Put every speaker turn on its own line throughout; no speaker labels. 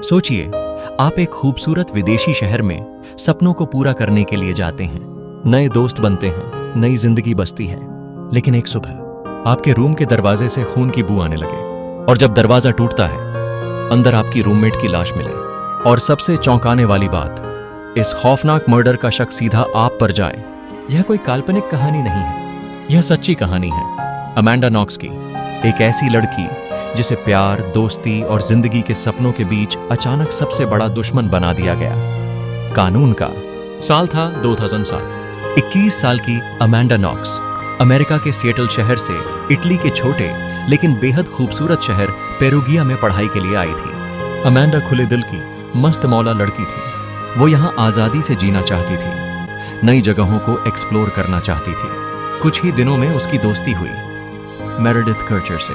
सोचिए, आप एक खूबसूरत विदेशी शहर में सपनों को पूरा करने के लिए जाते हैं। नए दोस्त बनते हैं, नई जिंदगी बसती है। लेकिन एक सुबह आपके रूम के दरवाजे से खून की बू आने लगे, और जब दरवाजा टूटता है, अंदर आपकी रूममेट की लाश मिले। और सबसे चौंकाने वाली बात, इस खौफनाक मर्डर का शक सीधा आप पर जाए। यह कोई काल्पनिक कहानी नहीं है, यह सच्ची कहानी है अमांडा नॉक्स की, एक ऐसी लड़की जिसे प्यार, दोस्ती और जिंदगी के सपनों के बीच अचानक सबसे बड़ा दुश्मन बना दिया गया। कानून का साल था 2007। 21 साल की अमांडा नॉक्स अमेरिका के सिएटल शहर से इटली के छोटे लेकिन बेहद खूबसूरत शहर पेरुगिया में पढ़ाई के लिए आई थी। अमांडा खुले दिल की मस्त मौला लड़की थी। वो यहाँ आजादी से जीना चाहती थी, नई जगहों को एक्सप्लोर करना चाहती थी। कुछ ही दिनों में उसकी दोस्ती हुई मेरेडिथ कर्चर से।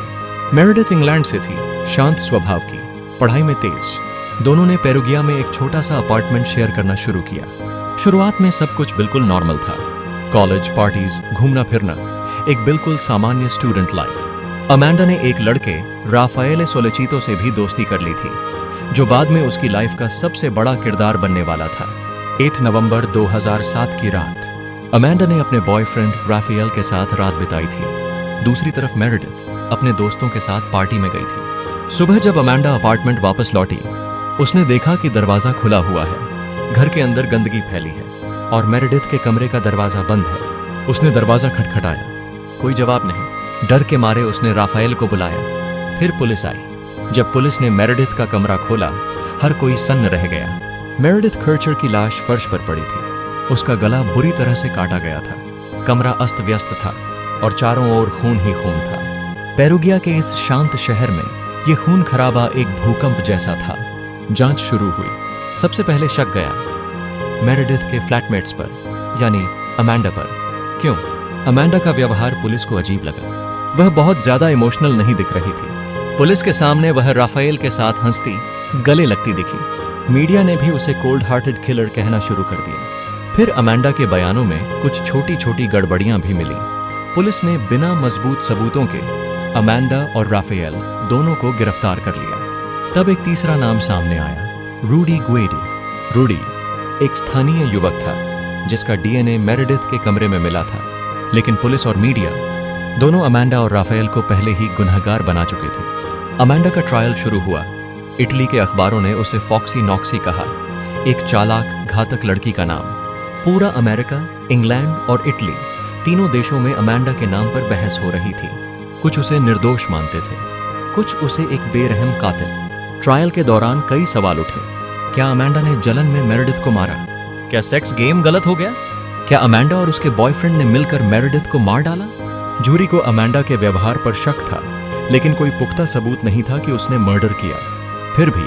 मेरेडिथ इंग्लैंड से थी, शांत स्वभाव की, पढ़ाई में तेज। दोनों ने पेरुगिया में एक छोटा सा अपार्टमेंट शेयर करना शुरू किया। शुरुआत में सब कुछ बिल्कुल नॉर्मल था, कॉलेज, पार्टीज, घूमना फिरना, एक बिल्कुल सामान्य स्टूडेंट लाइफ। अमांडा ने एक लड़के राफाएले सोलेचितो से भी दोस्ती कर ली थी, जो बाद में उसकी लाइफ का सबसे बड़ा किरदार बनने वाला था। 8 नवंबर 2007 की रात अमांडा ने अपने बॉयफ्रेंड राफेल के साथ रात बिताई थी। दूसरी तरफ मेरेडिथ अपने दोस्तों के साथ पार्टी में गई थी। सुबह जब अमांडा अपार्टमेंट वापस लौटी, उसने देखा कि दरवाजा खुला हुआ है, घर के अंदर गंदगी फैली है और मेरेडिथ के कमरे का दरवाजा बंद है। उसने दरवाजा खटखटाया, कोई जवाब नहीं। डर के मारे उसने राफेल को बुलाया। फिर पुलिस आई। जब पुलिस ने मेरेडिथ का कमरा खोला, हर कोई सन्न रह गया। मेरेडिथ कर्चर की लाश फर्श पर पड़ी थी। उसका गला बुरी तरह से काटा गया था। कमरा अस्त व्यस्त था और चारों ओर खून ही खून था। पेरुगिया के इस शांत शहर में यह खून खराबा एक भूकंप जैसा था। जांच शुरू हुई। सबसे पहले शक गया मेरेडिथ के फ्लैटमेट्स पर, यानी अमांडा पर। क्यों? अमांडा का व्यवहार पुलिस को अजीब लगा। वह बहुत ज्यादा इमोशनल नहीं दिख रही थी। पुलिस के सामने वह राफेल के साथ हंसती, गले लगती दिखी। मीडिया ने भी उसे कोल्ड हार्टेड किलर कहना शुरू कर दिया। फिर अमांडा के बयानों में कुछ छोटी छोटी गड़बड़ियां भी मिली। पुलिस ने बिना मजबूत सबूतों के अमांडा और राफेल दोनों को गिरफ्तार कर लिया। तब एक तीसरा नाम सामने आया, रूडी गुएडे। रूडी एक स्थानीय युवक था जिसका डीएनए मेरेडिथ के कमरे में मिला था। लेकिन पुलिस और मीडिया दोनों अमांडा और राफेल को पहले ही गुनहगार बना चुके थे। अमांडा का ट्रायल शुरू हुआ। इटली के अखबारों ने उसे फॉक्सी नॉक्सी कहा, एक चालाक घातक लड़की का नाम। पूरा अमेरिका, इंग्लैंड और इटली, तीनों देशों में अमांडा के नाम पर बहस हो रही थी। कुछ उसे निर्दोष मानते थे, कुछ उसे एक बेरहम कातिल। ट्रायल के दौरान कई सवाल उठे। क्या अमांडा ने जलन में मेरेडिथ को मारा? क्या सेक्स गेम गलत हो गया? क्या अमांडा और उसके बॉयफ्रेंड ने मिलकर मेरेडिथ को मार डाला? जूरी को अमांडा के व्यवहार पर शक था, लेकिन कोई पुख्ता सबूत नहीं था कि उसने मर्डर किया। फिर भी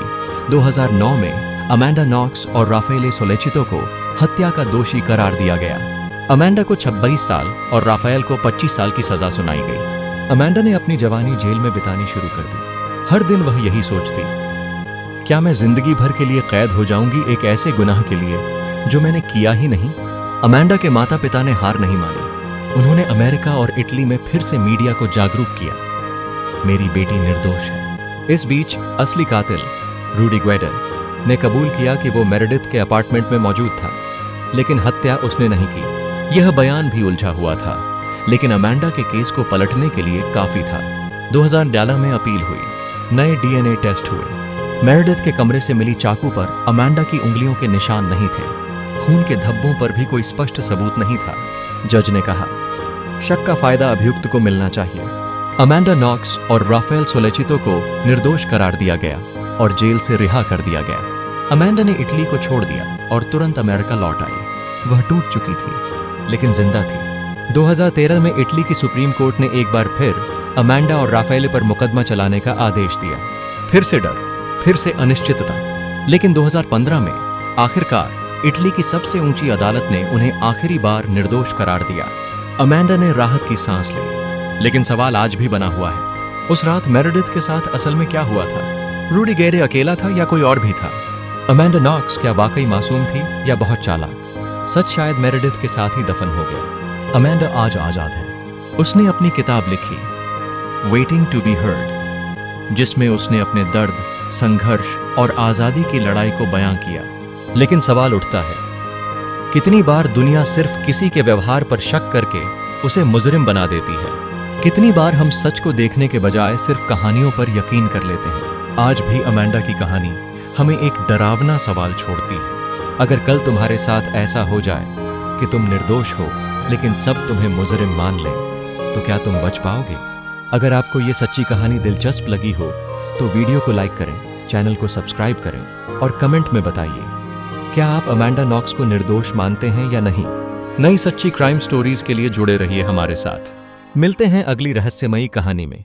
2009 में अमांडा नॉक्स और राफेले सोलेचितो को हत्या का दोषी करार दिया गया। अमांडा को 26 साल और राफेल को 25 साल की सजा सुनाई गई। अमांडा ने अपनी जवानी जेल में बितानी शुरू कर दी। हर दिन वह यही सोचती, क्या मैं जिंदगी भर के लिए कैद हो जाऊंगी एक ऐसे गुनाह के लिए जो मैंने किया ही नहीं? अमांडा के माता पिता ने हार नहीं मानी। उन्होंने अमेरिका और इटली में फिर से मीडिया को जागरूक किया, मेरी बेटी निर्दोष है। इस बीच असली कातिल रूडी गुएडे ने कबूल किया कि वो मेरेडिथ के अपार्टमेंट में मौजूद था, लेकिन हत्या उसने नहीं की। यह बयान भी उलझा हुआ था, लेकिन अमांडा के केस को पलटने के लिए काफी था। 2011 में अपील हुई, नए डीएनए टेस्ट हुए। मेरेडिथ के कमरे से मिली चाकू पर अमांडा की उंगलियों के निशान नहीं थे। खून के धब्बों पर भी कोई स्पष्ट सबूत नहीं था। जज ने कहा, शक का फायदा अभियुक्त को मिलना चाहिए। अमांडा नॉक्स और राफेल सोलेचितो को निर्दोष करार दिया गया और जेल से रिहा कर दिया गया। अमांडा ने इटली को छोड़ दिया और तुरंत अमेरिका लौट आई। वह टूट चुकी थी, लेकिन जिंदा थी। 2013 में इटली की सुप्रीम कोर्ट ने एक बार फिर अमांडा और राफेले पर मुकदमा चलाने का आदेश दिया। फिर से डर, फिर से अनिश्चितता। लेकिन 2015 में आखिरकार इटली की सबसे ऊंची अदालत ने उन्हें आखिरी बार निर्दोष करार दिया। अमांडा ने राहत की सांस ली, लेकिन सवाल आज भी बना हुआ है, उस रात मेरेडिथ के साथ असल में क्या हुआ था? रूडी गुएडे अकेला था या कोई और भी था? अमांडा नॉक्स क्या वाकई मासूम थी या बहुत चालाक? सच शायद मेरेडिथ के साथ ही दफन हो गया। अमांडा आज आजाद है। उसने अपनी किताब लिखी, वेटिंग टू बी हर्ड, जिसमें उसने अपने दर्द, संघर्ष और आजादी की लड़ाई को बयां किया। लेकिन सवाल उठता है, कितनी बार दुनिया सिर्फ किसी के व्यवहार पर शक करके उसे मुजरिम बना देती है? कितनी बार हम सच को देखने के बजाय सिर्फ कहानियों पर यकीन कर लेते हैं? आज भी अमेंडा की कहानी हमें एक डरावना सवाल छोड़ती है। अगर कल तुम्हारे साथ ऐसा हो जाए कि तुम निर्दोष हो लेकिन सब तुम्हें मुजरिम मान लें, तो क्या तुम बच पाओगे? अगर आपको ये सच्ची कहानी दिलचस्प लगी हो तो वीडियो को लाइक करें, चैनल को सब्सक्राइब करें और कमेंट में बताइए, क्या आप अमेंडा नॉक्स को निर्दोष मानते हैं या नहीं? नई सच्ची क्राइम स्टोरीज के लिए जुड़े रहिए हमारे साथ। मिलते हैं अगली रहस्यमयी कहानी में।